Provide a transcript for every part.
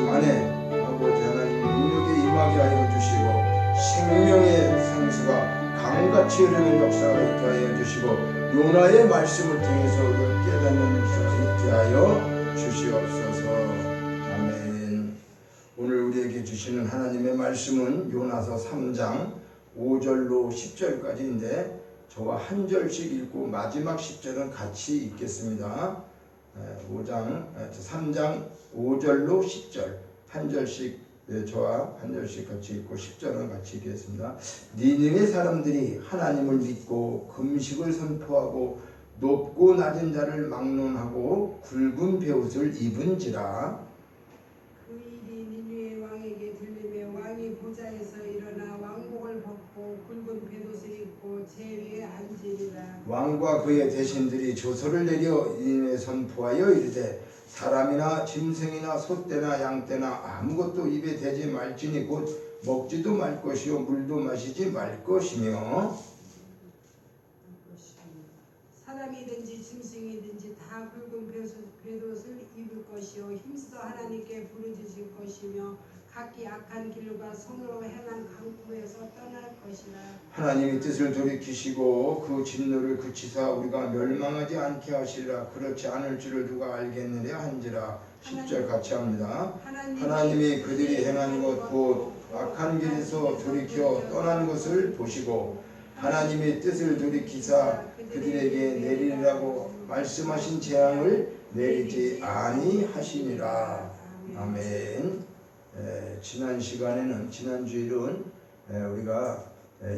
만에 아버지 하나님 능력에 임하게 하여 주시고 생명의 생수가 강같이 흐르는 역사가 있게 하여 주시고 요나의 말씀을 통해서 깨닫는 역사가 있게 하여 주시옵소서. 아멘. 오늘 우리에게 주시는 하나님의 말씀은 요나서 3장 5절로 10절까지인데 저와 한 절씩 읽고 마지막 10절은 같이 읽겠습니다. 3장 5절로 10절 한 절씩 저와 한 절씩 같이 읽고 10절은 같이 읽겠습니다. 니느웨 사람들이 하나님을 믿고 금식을 선포하고 높고 낮은 자를 막론하고 굵은 베옷을 입은지라. 그 일이 니느웨 왕에게 들리며 왕이 보좌에서 일어나 왕복을 벗고 굵은 베옷을 입고 제 위에 앉으리라. 왕과 그의 대신들이 조서를 내려 니느웨에 선포하여 이르되 사람이나 짐승이나 소떼나 양떼나 아무것도 입에 대지 말지니 곧 먹지도 말 것이요 물도 마시지 말 것이며 사람이든지 짐승이든지 다 굵은 베옷을 입을 것이요 힘써 하나님께 부르짖을 것이며 각기 악한 길과 성으로 행한 강포에서 떠날 것이라. 하나님이 뜻을 돌이키시고 그 진노를 그치사 우리가 멸망하지 않게 하시리라. 그렇지 않을 줄을 누가 알겠느냐 한지라. 10절 같이 합니다. 하나님이 그들이 행한 것 곧 악한 길에서 돌이켜 떠난 것을 보시고 하나님의 뜻을 돌이키사 그들에게 내리라고 말씀하신 재앙을 내리지 아니하시니라. 아멘. 지난 시간에는 지난 주일은 우리가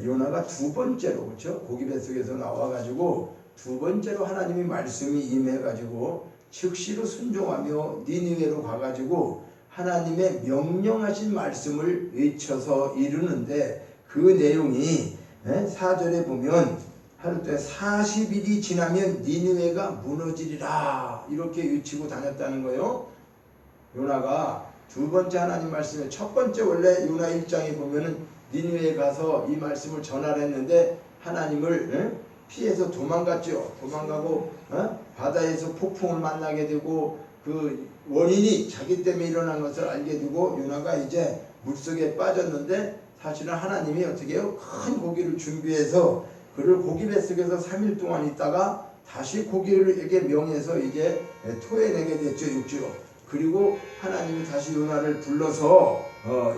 요나가 두 번째로 그렇죠? 고기 뱃속에서 나와가지고 두 번째로 하나님의 말씀이 임해가지고 즉시로 순종하며 니느웨로 가가지고 하나님의 명령하신 말씀을 외쳐서 이루는데 그 내용이 4절에 보면 하루 동안 40일이 지나면 니느웨가 무너지리라 이렇게 외치고 다녔다는 거예요. 요나가 두 번째 하나님 말씀에 첫 번째 원래 요나 1장에 보면은 니느웨에 가서 이 말씀을 전하려 했는데 하나님을 피해서 도망갔죠. 도망가고 바다에서 폭풍을 만나게 되고 그 원인이 자기 때문에 일어난 것을 알게 되고 요나가 이제 물속에 빠졌는데 사실은 하나님이 어떻게 해요? 큰 고기를 준비해서 그를 고기 뱃속에서 3일 동안 있다가 다시 고기에게 명해서 이제 토해내게 됐죠. 육지로. 그리고 하나님이 다시 요나를 불러서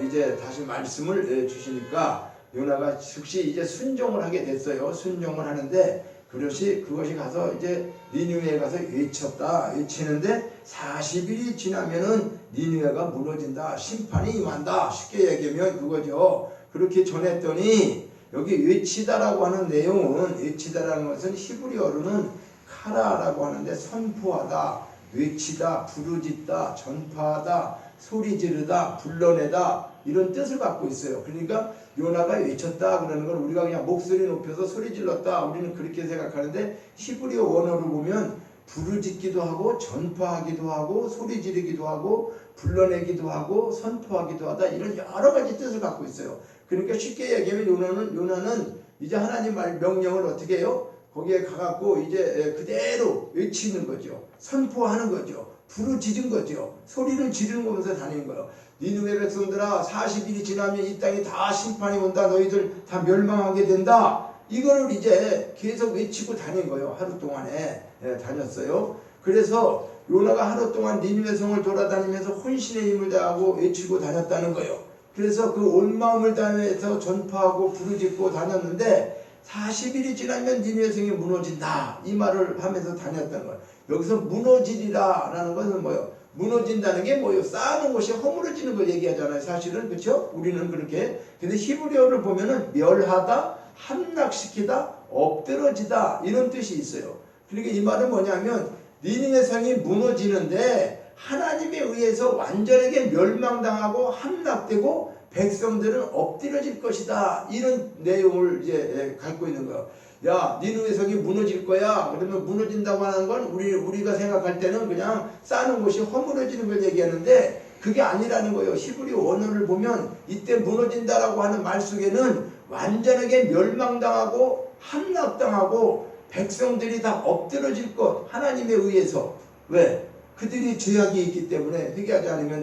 이제 다시 말씀을 주시니까 요나가 즉시 이제 순종을 하게 됐어요. 순종을 하는데 그것이 가서 이제 니느웨에 가서 외치는데 40일이 지나면은 니느웨가 무너진다. 심판이 임한다. 쉽게 얘기하면 그거죠. 그렇게 전했더니 여기 외치다라고 하는 내용은 외치다라는 것은 히브리어로는 카라라고 하는데 선포하다. 외치다, 부르짖다, 전파하다, 소리 지르다, 불러내다 이런 뜻을 갖고 있어요. 그러니까 요나가 외쳤다 그러는 건 우리가 그냥 목소리 높여서 소리 질렀다 우리는 그렇게 생각하는데 히브리어 원어를 보면 부르짖기도 하고 전파하기도 하고 소리 지르기도 하고 불러내기도 하고 선포하기도 하다 이런 여러 가지 뜻을 갖고 있어요. 그러니까 쉽게 얘기하면 요나는 이제 하나님 말 명령을 어떻게 해요? 거기에 가갖고 이제 그대로 외치는 거죠. 선포하는 거죠. 부르짖은 거죠. 소리를 지르는 거면서 다니는 거예요. 니느웨 백성들아 40일이 지나면 이 땅에 다 심판이 온다. 너희들 다 멸망하게 된다. 이거를 이제 계속 외치고 다닌 거예요. 하루 동안에 다녔어요. 그래서 요나가 하루 동안 니느웨 성을 돌아다니면서 혼신의 힘을 다하고 외치고 다녔다는 거예요. 그래서 그 온 마음을 다해서 전파하고 부르짖고 다녔는데 40일이 지나면 니느웨 성이 무너진다 이 말을 하면서 다녔다는 거예요. 여기서 무너지리라 라는 것은 뭐예요? 무너진다는 게 뭐예요? 쌓아놓은 것이 허물어지는 걸 얘기하잖아요. 사실은 그렇죠? 우리는 그렇게. 근데 히브리어를 보면은 멸하다, 함락시키다, 엎드러지다 이런 뜻이 있어요. 그러니까 이 말은 뭐냐면 니느웨 성이 무너지는데 하나님에 의해서 완전하게 멸망당하고 함락되고 백성들은 엎드려질 것이다 이런 내용을 이제 갖고 있는 거예요. 야, 니느웨 성이 무너질 거야. 그러면 무너진다고 하는 건 우리가 생각할 때는 그냥 쌓는 곳이 허물어지는 걸 얘기하는데 그게 아니라는 거예요. 히브리 원어를 보면 이때 무너진다라고 하는 말 속에는 완전하게 멸망당하고 함락당하고 백성들이 다 엎드러질 것 하나님에 의해서. 왜? 그들이 죄악이 있기 때문에 회개하지 않으면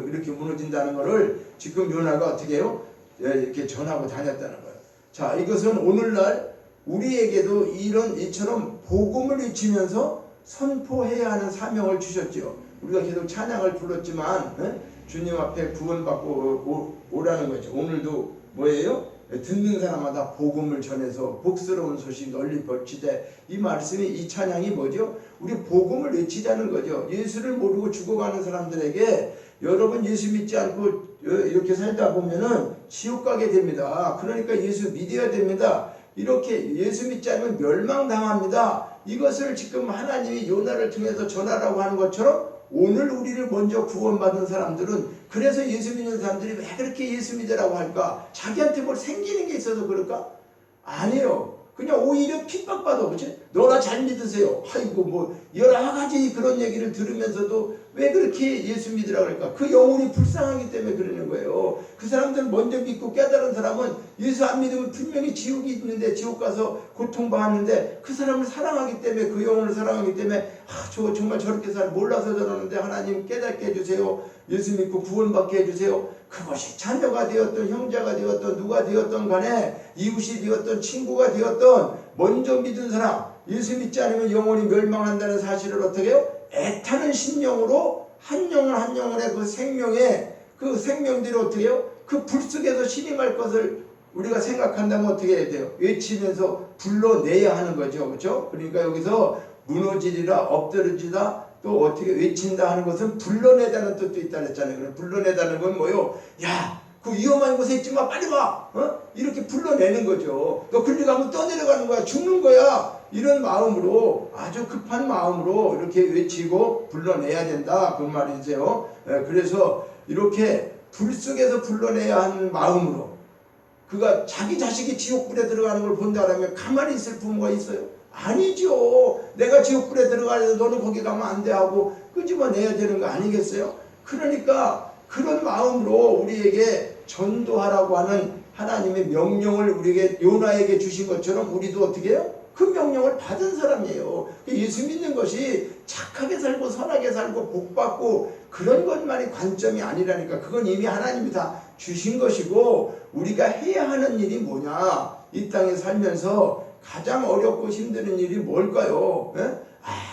이렇게 무너진다는 것을 지금 요나가 어떻게 해요? 이렇게 전하고 다녔다는 거예요. 자, 이것은 오늘날 우리에게도 이처럼 복음을 외치면서 선포해야 하는 사명을 주셨죠. 우리가 계속 찬양을 불렀지만 주님 앞에 구원받고 오라는 거죠. 오늘도 뭐예요? 듣는 사람마다 복음을 전해서 복스러운 소식 널리 퍼지되, 이 말씀이, 이 찬양이 뭐죠? 우리 복음을 외치자는 거죠. 예수를 모르고 죽어가는 사람들에게 여러분 예수 믿지 않고 이렇게 살다 보면은 지옥 가게 됩니다. 그러니까 예수 믿어야 됩니다. 이렇게 예수 믿지 않으면 멸망당합니다. 이것을 지금 하나님이 요나를 통해서 전하라고 하는 것처럼 오늘 우리를 먼저 구원받은 사람들은, 그래서 예수 믿는 사람들이 왜 그렇게 예수 믿으라고 할까? 자기한테 뭘 생기는 게 있어서 그럴까? 아니에요. 그냥 오히려 핍박받아. 그치? 너나 잘 믿으세요. 아이고 뭐 여러 가지 그런 얘기를 들으면서도 왜 그렇게 예수 믿으라고 할까? 그 영혼이 불쌍하기 때문에 그러는 거예요. 그 사람들 먼저 믿고 깨달은 사람은 예수 안 믿으면 분명히 지옥이 있는데, 지옥 가서 고통받는데, 그 사람을 사랑하기 때문에, 그 영혼을 사랑하기 때문에 저 정말 저렇게 몰라서 저러는데 하나님 깨닫게 해주세요. 예수 믿고 구원받게 해주세요. 그것이 자녀가 되었던, 형제가 되었던, 누가 되었던 간에, 이웃이 되었던, 친구가 되었던, 먼저 믿은 사람, 예수 믿지 않으면 영혼이 멸망한다는 사실을 어떻게 해요? 애타는 심령으로 한 영혼 한 영혼의 그 생명에, 그 생명들이 어떻게 해요? 그 불 속에서 신임할 것을 우리가 생각한다면 어떻게 해야 돼요? 외치면서 불러내야 하는 거죠. 그렇죠? 그러니까 여기서 무너지리라, 엎드러지다, 또 어떻게 외친다 하는 것은 불러내다는 뜻도 있다 그랬잖아요. 불러내다는 건 뭐요? 야, 그 위험한 곳에 있지 마, 빨리 와. 이렇게 불러내는 거죠. 너 글리 가면 떠내려가는 거야, 죽는 거야. 이런 마음으로, 아주 급한 마음으로 이렇게 외치고 불러내야 된다, 그 말이세요. 그래서 이렇게 불 속에서 불러내야 하는 마음으로, 그가 자기 자식이 지옥불에 들어가는 걸 본다라면 가만히 있을 부모가 있어요? 아니죠. 내가 지옥불에 들어가려면 너는 거기 가면 안 돼 하고 끄집어내야 되는 거 아니겠어요? 그러니까 그런 마음으로 우리에게 전도하라고 하는 하나님의 명령을 우리에게, 요나에게 주신 것처럼 우리도 어떻게 해요? 그 명령을 받은 사람이에요. 예수 믿는 것이 착하게 살고 선하게 살고 복받고 그런 것만이 관점이 아니라니까. 그건 이미 하나님이 다 주신 것이고, 우리가 해야 하는 일이 뭐냐? 이 땅에 살면서 가장 어렵고 힘드는 일이 뭘까요?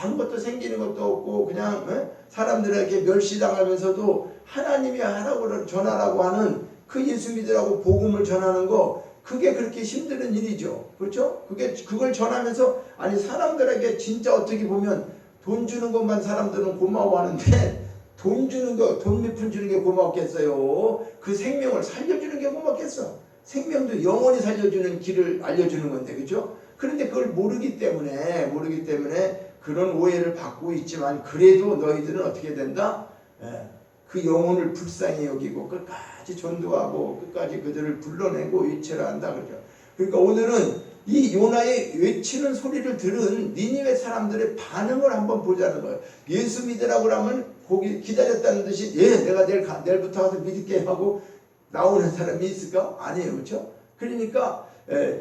아무것도 생기는 것도 없고 그냥 사람들에게 멸시당하면서도 하나님이 하라고 전하라고 하는 그 예수 믿으라고 복음을 전하는 거, 그게 그렇게 힘든 일이죠. 그렇죠? 그걸 전하면서, 아니 사람들에게 진짜 어떻게 보면 돈 주는 것만 사람들은 고마워하는데, 돈 주는 거, 돈 몇 푼 주는 게 고맙겠어요? 그 생명을 살려주는 게 고맙겠어? 생명도 영원히 살려주는 길을 알려주는 건데, 그렇죠? 그런데 그걸 모르기 때문에 그런 오해를 받고 있지만, 그래도 너희들은 어떻게 된다? 그 영혼을 불쌍히 여기고 끝까지 전도하고 끝까지 그들을 불러내고 외쳐야 한다, 그렇죠? 그러니까 오늘은 이 요나의 외치는 소리를 들은 니느웨 사람들의 반응을 한번 보자는 거예요. 예수 믿으라고 하면 거기 기다렸다는 듯이, 예, 내가 내일부터 가서 믿을게 하고 나오는 사람이 있을까? 아니에요, 그렇죠? 그러니까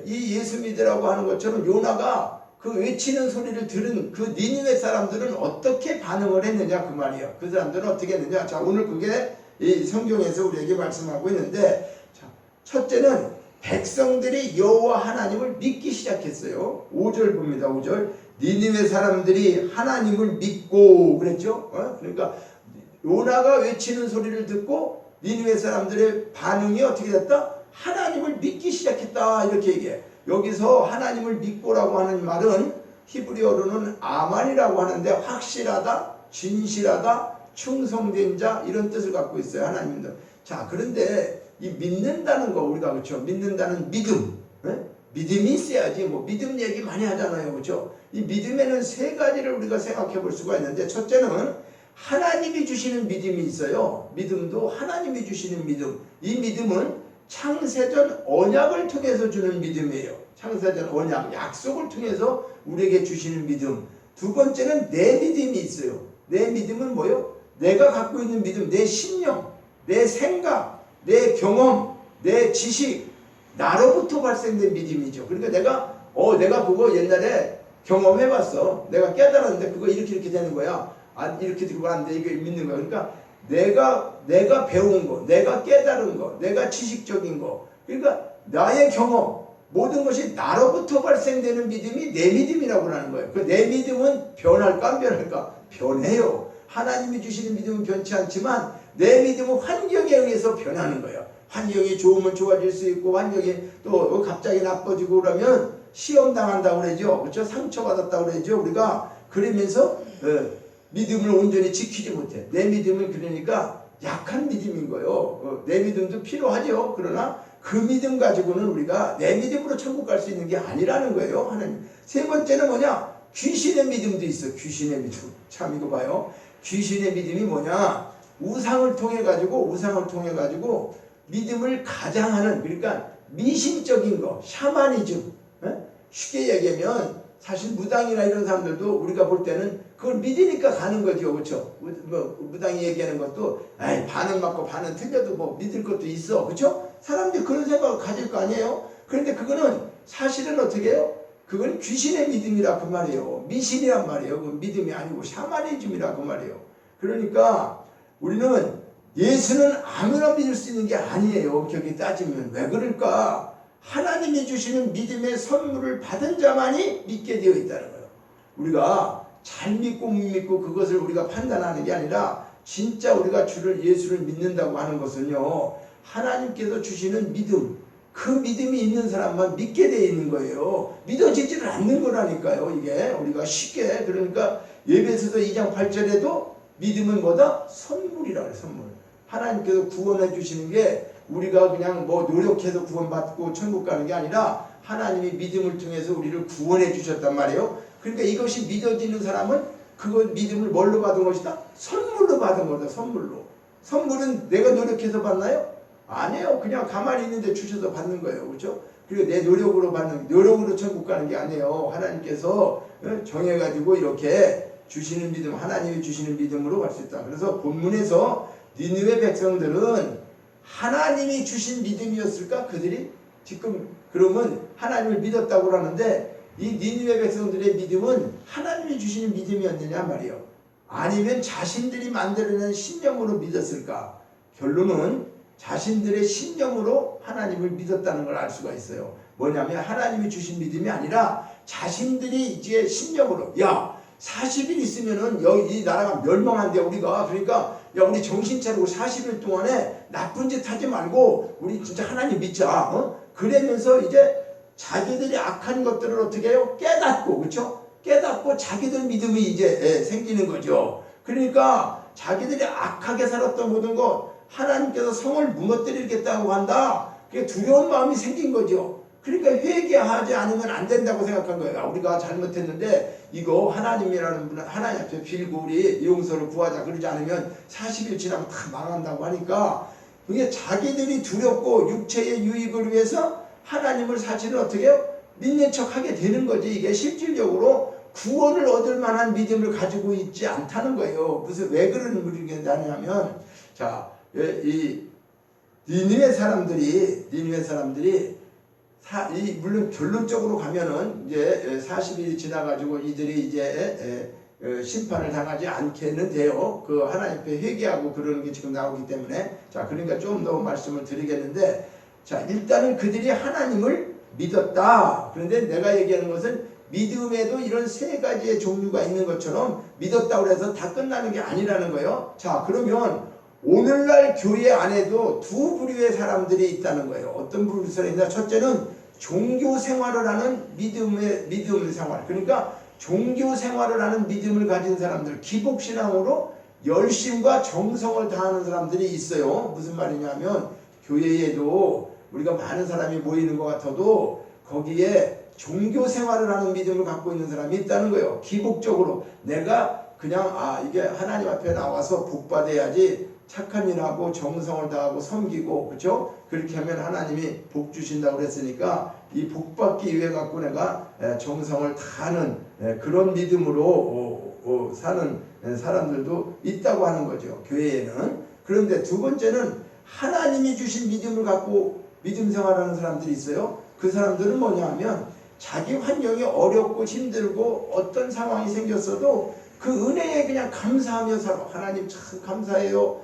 이 예수 믿으라고 하는 것처럼 요나가 그 외치는 소리를 들은 그 니느웨 사람들은 어떻게 반응을 했느냐, 그 말이에요. 그 사람들은 어떻게 했느냐. 자, 오늘 그게 이 성경에서 우리에게 말씀하고 있는데, 자, 첫째는 백성들이 여호와 하나님을 믿기 시작했어요. 5절 봅니다. 5절. 니느웨 사람들이 하나님을 믿고 그랬죠. 그러니까 요나가 외치는 소리를 듣고 니느웨 사람들의 반응이 어떻게 됐다? 하나님을 믿기 시작했다, 이렇게 얘기해. 여기서 하나님을 믿고라고 하는 말은 히브리어로는 아만이라고 하는데, 확실하다, 진실하다, 충성된 자, 이런 뜻을 갖고 있어요, 하나님도. 자, 그런데 이 믿는다는 거, 우리가 그렇죠? 믿는다는 믿음, 믿음이 있어야지. 뭐 믿음 얘기 많이 하잖아요, 그렇죠? 이 믿음에는 세 가지를 우리가 생각해 볼 수가 있는데, 첫째는 하나님이 주시는 믿음이 있어요. 믿음도 하나님이 주시는 믿음. 이 믿음은 창세전 언약을 통해서 주는 믿음이에요. 창세전 언약, 약속을 통해서 우리에게 주시는 믿음. 두 번째는 내 믿음이 있어요. 내 믿음은 뭐요? 내가 갖고 있는 믿음, 내 신념, 내 생각, 내 경험, 내 지식, 나로부터 발생된 믿음이죠. 그러니까 내가 그거 옛날에 경험해봤어. 내가 깨달았는데 그거 이렇게 되는 거야. 이렇게 들고 안 돼. 이거 믿는 거야. 그러니까 내가 배운 거, 내가 깨달은 거, 내가 지식적인 거, 그러니까 나의 경험, 모든 것이 나로부터 발생되는 믿음이 내 믿음이라고 하는 거예요. 그 내 믿음은 변할까 안 변할까? 변해요. 하나님이 주시는 믿음은 변치 않지만 내 믿음은 환경에 의해서 변하는 거예요. 환경이 좋으면 좋아질 수 있고 환경이 또 갑자기 나빠지고 그러면 시험 당한다고 그러죠. 그렇죠? 상처받았다고 그러죠. 우리가 그러면서 믿음을 온전히 지키지 못해. 내 믿음은 그러니까 약한 믿음인 거예요. 내 믿음도 필요하죠. 그러나 그 믿음 가지고는 우리가 내 믿음으로 천국 갈 수 있는 게 아니라는 거예요. 하나님. 세 번째는 뭐냐? 귀신의 믿음도 있어. 귀신의 믿음. 참 이거 봐요. 귀신의 믿음이 뭐냐? 우상을 통해 가지고 믿음을 가장하는, 그러니까 미신적인 거, 샤머니즘. 쉽게 얘기하면 사실 무당이나 이런 사람들도 우리가 볼 때는 그걸 믿으니까 가는 거죠. 그렇죠? 무당이 얘기하는 것도 반은 맞고 반은 틀려도 뭐 믿을 것도 있어. 그렇죠? 사람들이 그런 생각을 가질 거 아니에요? 그런데 그거는 사실은 어떻게 해요? 그건 귀신의 믿음이라 그 말이에요. 미신이란 말이에요. 그 믿음이 아니고 샤머니즘이라 그 말이에요. 그러니까 우리는 예수는 아무나 믿을 수 있는 게 아니에요. 엄격히 따지면. 왜 그럴까? 하나님이 주시는 믿음의 선물을 받은 자만이 믿게 되어 있다는 거예요. 우리가 잘 믿고 못 믿고 그것을 우리가 판단하는 게 아니라 진짜 우리가 예수를 믿는다고 하는 것은요, 하나님께서 주시는 믿음, 그 믿음이 있는 사람만 믿게 되어 있는 거예요. 믿어지지를 않는 거라니까요. 이게 우리가 쉽게. 그러니까 에베소서 2장 8절에도 믿음은 뭐다? 선물이라 그래요. 선물. 하나님께서 구원해 주시는 게 우리가 그냥 뭐 노력해서 구원받고 천국 가는 게 아니라 하나님이 믿음을 통해서 우리를 구원해 주셨단 말이에요. 그러니까 이것이 믿어지는 사람은 그걸 믿음을 뭘로 받은 것이다? 선물로 받은 거다. 선물로. 선물은 내가 노력해서 받나요? 아니에요. 그냥 가만히 있는데 주셔서 받는 거예요. 그렇죠? 그리고 내 노력으로 천국 가는 게 아니에요. 하나님께서 정해가지고 이렇게 주시는 믿음, 하나님이 주시는 믿음으로 갈 수 있다. 그래서 본문에서 니느웨 백성들은 하나님이 주신 믿음이었을까? 그들이 지금 그러면 하나님을 믿었다고 하는데 이 니느웨 백성들의 믿음은 하나님이 주시는 믿음이었느냐 말이에요. 아니면 자신들이 만들어낸 신념으로 믿었을까? 결론은 자신들의 신념으로 하나님을 믿었다는 걸 알 수가 있어요. 뭐냐면 하나님이 주신 믿음이 아니라 자신들이 이제 신념으로 40일 있으면은 이 나라가 멸망한대 우리가. 그러니까 우리 정신 차리고 40일 동안에 나쁜 짓 하지 말고 우리 진짜 하나님 믿자. 그러면서 이제 자기들이 악한 것들을 어떻게 해요? 깨닫고, 그렇죠? 깨닫고 자기들 믿음이 이제 생기는 거죠. 그러니까 자기들이 악하게 살았던 모든 것 하나님께서 성을 무너뜨리겠다고 한다. 그게 두려운 마음이 생긴 거죠. 그러니까 회개하지 않으면 안 된다고 생각한 거예요. 우리가 잘못했는데 이거 하나님이라는 분은 하나님 앞에 빌고 우리 용서를 구하자. 그러지 않으면 40일 지나면 다 망한다고 하니까 그게 자기들이 두렵고 육체의 유익을 위해서 하나님을 사실은 어떻게 해요? 믿는 척 하게 되는 거지. 이게 실질적으로 구원을 얻을 만한 믿음을 가지고 있지 않다는 거예요. 무슨 왜 그런 물이 나냐면 이 니느웨 사람들이 물론 결론적으로 가면은 이제 40일이 지나가지고 이들이 이제 심판을 당하지 않게는 돼요. 그 하나님 앞에 회개하고 그러는 게 지금 나오기 때문에. 그러니까 좀 더 말씀을 드리겠는데, 일단은 그들이 하나님을 믿었다. 그런데 내가 얘기하는 것은 믿음에도 이런 세 가지의 종류가 있는 것처럼 믿었다고 해서 다 끝나는 게 아니라는 거예요. 그러면 오늘날 교회 안에도 두 부류의 사람들이 있다는 거예요. 어떤 부류의 사람이냐? 첫째는 종교 생활을 하는 믿음 생활. 그러니까 종교 생활을 하는 믿음을 가진 사람들, 기복신앙으로 열심과 정성을 다하는 사람들이 있어요. 무슨 말이냐면 교회에도 우리가 많은 사람이 모이는 것 같아도 거기에 종교 생활을 하는 믿음을 갖고 있는 사람이 있다는 거예요. 기복적으로 내가 그냥 이게 하나님 앞에 나와서 복 받아야지 착한 일하고 정성을 다하고 섬기고, 그렇죠? 그렇게 하면 하나님이 복 주신다고 그랬으니까 이 복 받기 위해 갖고 내가 정성을 다하는 그런 믿음으로 사는 사람들도 있다고 하는 거죠, 교회에는. 그런데 두 번째는 하나님이 주신 믿음을 갖고 믿음 생활하는 사람들이 있어요. 그 사람들은 뭐냐 하면 자기 환경이 어렵고 힘들고 어떤 상황이 생겼어도 그 은혜에 그냥 감사하며 살아. 하나님 참 감사해요.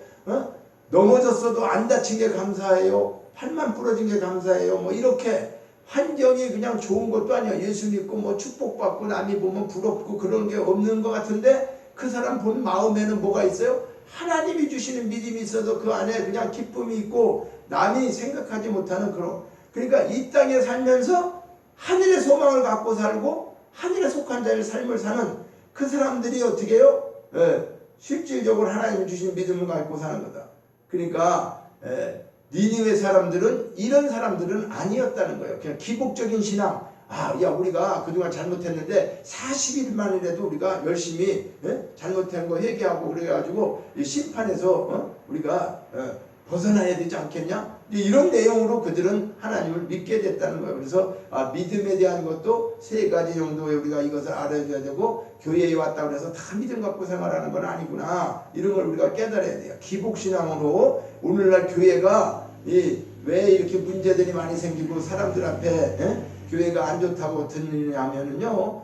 넘어졌어도 안 다친 게 감사해요. 팔만 부러진 게 감사해요. 뭐 이렇게 환경이 그냥 좋은 것도 아니야. 예수 믿고 뭐 축복받고 남이 보면 부럽고 그런 게 없는 것 같은데 그 사람 본 마음에는 뭐가 있어요? 하나님이 주시는 믿음이 있어서 그 안에 그냥 기쁨이 있고 남이 생각하지 못하는 그런. 그러니까 이 땅에 살면서 하늘의 소망을 갖고 살고 하늘에 속한 자의 삶을 사는 그 사람들이 어떻게 해요? 실질적으로 하나님이 주신 믿음을 갖고 사는 거다. 그러니까 니느웨 사람들은 이런 사람들은 아니었다는 거예요. 그냥 기복적인 신앙. 야 우리가 그동안 잘못했는데 40일만이라도 우리가 열심히 잘못한 거 회개하고 그래가지고 심판에서 우리가 벗어나야 되지 않겠냐? 이런 내용으로 그들은 하나님을 믿게 됐다는 거예요. 그래서 믿음에 대한 것도 세 가지 정도의 우리가 이것을 알아줘야 되고 교회에 왔다 그래서 다 믿음 갖고 생활하는 건 아니구나. 이런 걸 우리가 깨달아야 돼요. 기복신앙으로 오늘날 교회가 왜 이렇게 문제들이 많이 생기고 사람들 앞에 교회가 안 좋다고 듣느냐 하면은요,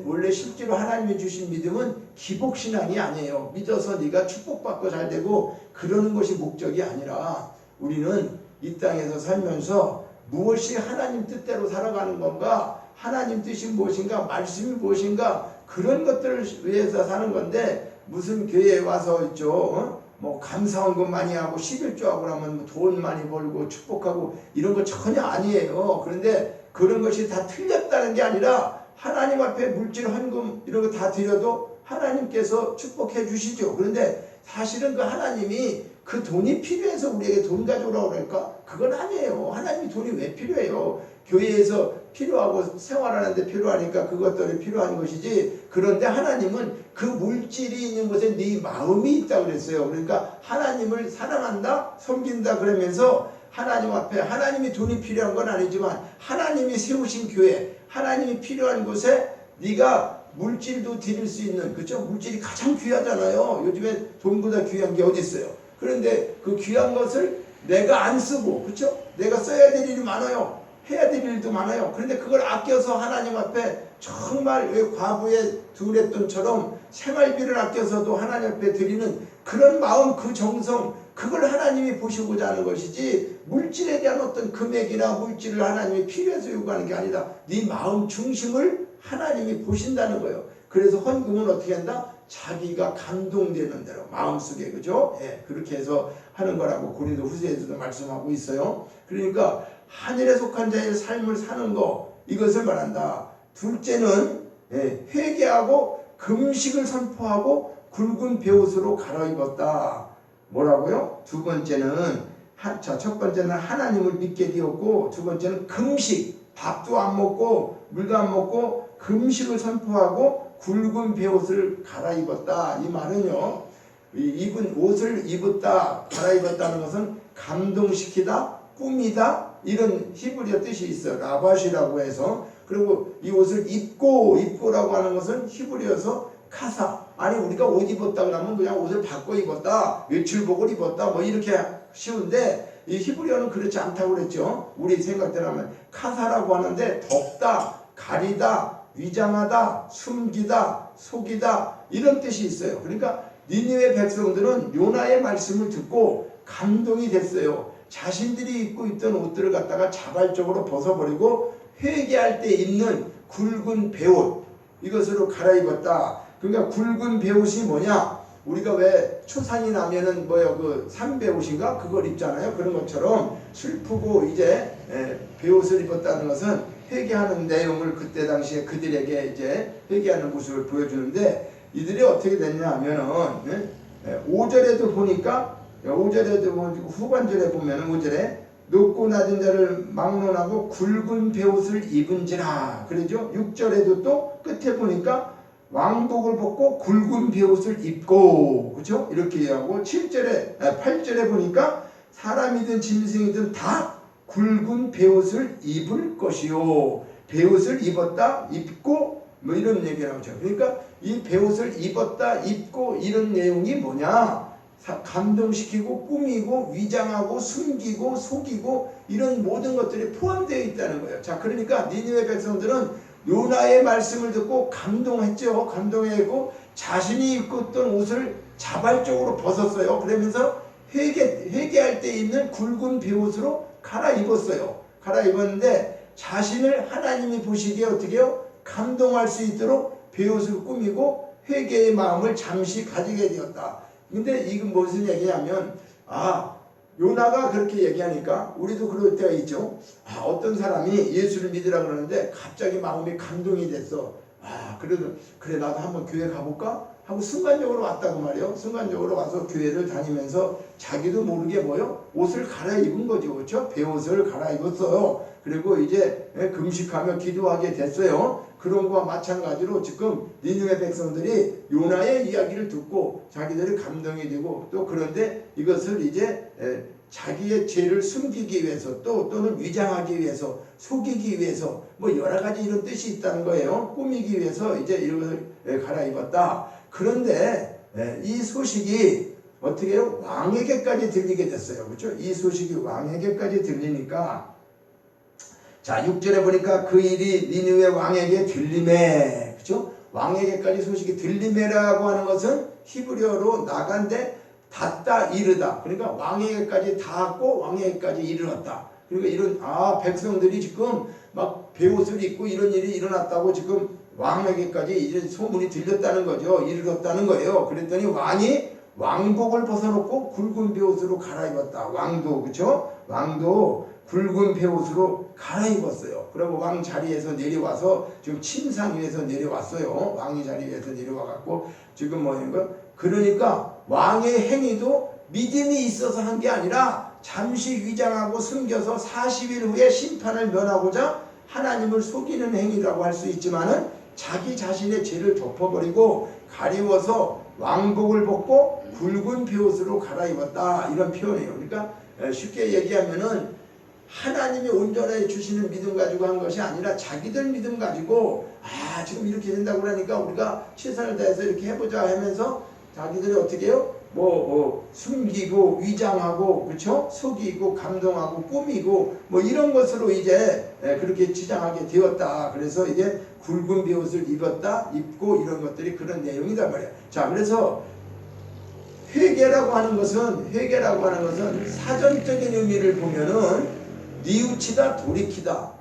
원래 실제로 하나님이 주신 믿음은 기복신앙이 아니에요. 믿어서 네가 축복받고 잘 되고 그러는 것이 목적이 아니라 우리는 이 땅에서 살면서 무엇이 하나님 뜻대로 살아가는 건가, 하나님 뜻이 무엇인가, 말씀이 무엇인가, 그런 것들을 위해서 사는 건데, 무슨 교회에 와서 있죠, 뭐 감사헌금 많이 하고 11조하고 그러면 돈 많이 벌고 축복하고 이런 거 전혀 아니에요. 그런데 그런 것이 다 틀렸다는 게 아니라 하나님 앞에 물질 헌금 이런 거 다 드려도 하나님께서 축복해 주시죠. 그런데 사실은 그 하나님이 그 돈이 필요해서 우리에게 돈 가져오라고 그럴까? 그건 아니에요. 하나님이 돈이 왜 필요해요? 교회에서 필요하고 생활하는데 필요하니까 그것들이 필요한 것이지. 그런데 하나님은 그 물질이 있는 곳에 네 마음이 있다고 그랬어요. 그러니까 하나님을 사랑한다, 섬긴다 그러면서 하나님 앞에, 하나님이 돈이 필요한 건 아니지만 하나님이 세우신 교회, 하나님이 필요한 곳에 네가 물질도 드릴 수 있는, 그렇죠? 물질이 가장 귀하잖아요. 요즘에 돈보다 귀한 게 어디 있어요? 그런데 그 귀한 것을 내가 안 쓰고, 그렇죠? 내가 써야 될 일이 많아요. 해야 될 일도 많아요. 그런데 그걸 아껴서 하나님 앞에 정말 왜 과부의 두렛돈처럼 생활비를 아껴서도 하나님 앞에 드리는 그런 마음, 그 정성, 그걸 하나님이 보시고자 하는 것이지, 물질에 대한 어떤 금액이나 물질을 하나님이 필요해서 요구하는 게 아니라 네 마음 중심을 하나님이 보신다는 거예요. 그래서 헌금은 어떻게 한다? 자기가 감동되는 대로 마음속에, 그죠? 그렇게 해서 하는 거라고 고린도 후서에서도 말씀하고 있어요. 그러니까 하늘에 속한 자의 삶을 사는 거, 이것을 말한다. 둘째는 회개하고 금식을 선포하고 굵은 베옷으로 갈아입었다. 뭐라고요? 두 번째는 첫 번째는 하나님을 믿게 되었고, 두 번째는 금식, 밥도 안 먹고 물도 안 먹고 금식을 선포하고 굵은 베옷을 갈아입었다. 이 말은요, 입은 옷을 입었다, 갈아입었다는 것은 감동시키다, 꾸미다, 이런 히브리어 뜻이 있어요. 라바시라고 해서. 그리고 이 옷을 입고라고 하는 것은 히브리어에서 카사. 아니 우리가 옷 입었다 그러면 그냥 옷을 바꿔 입었다, 외출복을 입었다, 뭐 이렇게 쉬운데 이 히브리어는 그렇지 않다고 그랬죠. 우리 생각대로 하면 카사라고 하는데 덮다, 가리다, 위장하다, 숨기다, 속이다, 이런 뜻이 있어요. 그러니까 니느웨 백성들은 요나의 말씀을 듣고 감동이 됐어요. 자신들이 입고 있던 옷들을 갖다가 자발적으로 벗어버리고 회개할 때 입는 굵은 베옷, 이것으로 갈아입었다. 그러니까 굵은 베옷이 뭐냐? 우리가 왜 초상이 나면은 그 삼베옷인가? 그걸 입잖아요. 그런 것처럼 슬프고 이제 베옷을 입었다는 것은 회개하는 내용을 그때 당시에 그들에게 이제 회개하는 모습을 보여주는데, 이들이 어떻게 됐냐 하면은 5절에도 보니까, 5절에도 후반절에 보면은 5절에 높고 낮은 자를 막론하고 굵은 베옷을 입은지라 그러죠. 6절에도 또 끝에 보니까 왕복을 벗고 굵은 베옷을 입고, 그렇죠? 이렇게 하고 8절에 보니까 사람이든 짐승이든 다 굵은 베옷을 입을 것이요. 베옷을 입었다, 입고, 뭐 이런 얘기를 하죠. 그러니까 이 베옷을 입었다, 입고, 이런 내용이 뭐냐? 감동시키고 꾸미고 위장하고 숨기고 속이고 이런 모든 것들이 포함되어 있다는 거예요. 자, 그러니까 니느웨 백성들은 요나의 말씀을 듣고 감동했죠. 감동했고 자신이 입고 있던 옷을 자발적으로 벗었어요. 그러면서 회개할 때 입는 굵은 베옷으로 갈아입었어요. 갈아입었는데 자신을 하나님이 보시기에 어떻게 해요? 감동할 수 있도록 베옷을 꾸미고 회개의 마음을 잠시 가지게 되었다. 근데 이건 무슨 얘기냐면 요나가 그렇게 얘기하니까 우리도 그럴 때가 있죠. 어떤 사람이 예수를 믿으라 그러는데 갑자기 마음이 감동이 됐어. 그래도 그래 나도 한번 교회 가볼까? 하고 순간적으로 왔다고 말이요. 순간적으로 와서 교회를 다니면서 자기도 모르게 옷을 갈아입은 거죠. 그렇죠? 베옷을 갈아입었어요. 그리고 이제 금식하며 기도하게 됐어요. 그런 거와 마찬가지로 지금 니느웨 백성들이 요나의 이야기를 듣고 자기들이 감동이 되고 또 그런데 이것을 이제 자기의 죄를 숨기기 위해서 또는 위장하기 위해서 속이기 위해서 여러 가지 이런 뜻이 있다는 거예요. 꾸미기 위해서 이제 이런 것을 갈아입었다. 그런데 이 소식이 어떻게 해요? 왕에게까지 들리게 됐어요. 그렇죠? 이 소식이 왕에게까지 들리니까 자 6절에 보니까 그 일이 니느웨 왕에게 들리매. 그렇죠? 왕에게까지 소식이 들리매라고 하는 것은 히브리어로 나간데 닿다 이르다. 그러니까 왕에게까지 닿았고 왕에게까지 이르렀다. 그러니까 이런 백성들이 지금 막 베옷을 입고 이런 일이 일어났다고 지금 왕에게까지 이제 소문이 들렸다는 거죠. 이르렀다는 거예요. 그랬더니 왕이 왕복을 벗어놓고 굵은 베옷으로 갈아입었다. 왕도 그렇죠? 왕도 굵은 베옷으로 갈아입었어요. 그리고 왕 자리에서 내려와서 지금 침상 위에서 내려왔어요. 왕이 자리 위에서 내려와갖고 지금 뭐인가? 그러니까 왕의 행위도 믿음이 있어서 한 게 아니라 잠시 위장하고 숨겨서 40일 후에 심판을 면하고자 하나님을 속이는 행위라고 할 수 있지만은 자기 자신의 죄를 덮어버리고 가리워서 왕복을 벗고 굵은 베옷으로 갈아입었다. 이런 표현이에요. 그러니까 쉽게 얘기하면은 하나님이 온전하게 주시는 믿음 가지고 한 것이 아니라 자기들 믿음 가지고 지금 이렇게 된다고 그러니까 우리가 최선을 다해서 이렇게 해보자 하면서 자기들이 어떻게 해요? 숨기고 위장하고 그렇죠? 속이고 감동하고 꾸미고 이런 것으로 이제 그렇게 주장하게 되었다. 그래서 이제 굵은 베옷을 입고 이런 것들이 그런 내용이다 말이야. 자, 그래서 회개라고 하는 것은 사전적인 의미를 보면은 뉘우치다 돌이키다.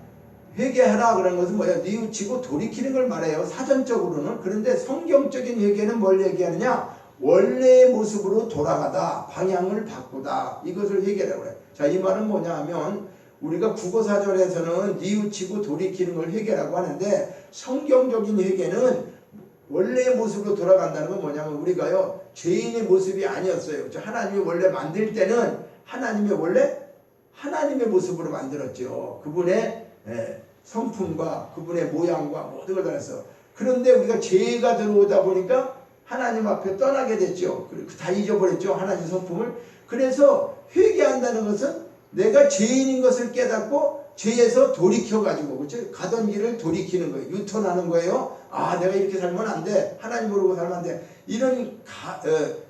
회개하라 그런 것은 뭐야? 뉘우치고 돌이키는 걸 말해요. 사전적으로는. 그런데 성경적인 회개는 뭘 얘기하느냐? 원래의 모습으로 돌아가다. 방향을 바꾸다. 이것을 회개라고 그래요. 자, 이 말은 뭐냐 하면 우리가 국어사전에서는 뉘우치고 돌이키는 걸 회개라고 하는데 성경적인 회개는 원래의 모습으로 돌아간다는 건 뭐냐면 우리가요 죄인의 모습이 아니었어요. 하나님이 원래 만들 때는 하나님의 모습으로 만들었죠. 그분의 성품과 그분의 모양과 모든 걸 다 했어. 그런데 우리가 죄가 들어오다 보니까 하나님 앞에 떠나게 됐죠. 다 잊어버렸죠. 하나님 성품을. 그래서 회개한다는 것은 내가 죄인인 것을 깨닫고 죄에서 돌이켜가지고 그렇죠? 가던 길을 돌이키는 거예요. 유턴하는 거예요. 내가 이렇게 살면 안 돼. 하나님 모르고 살면 안 돼. 이런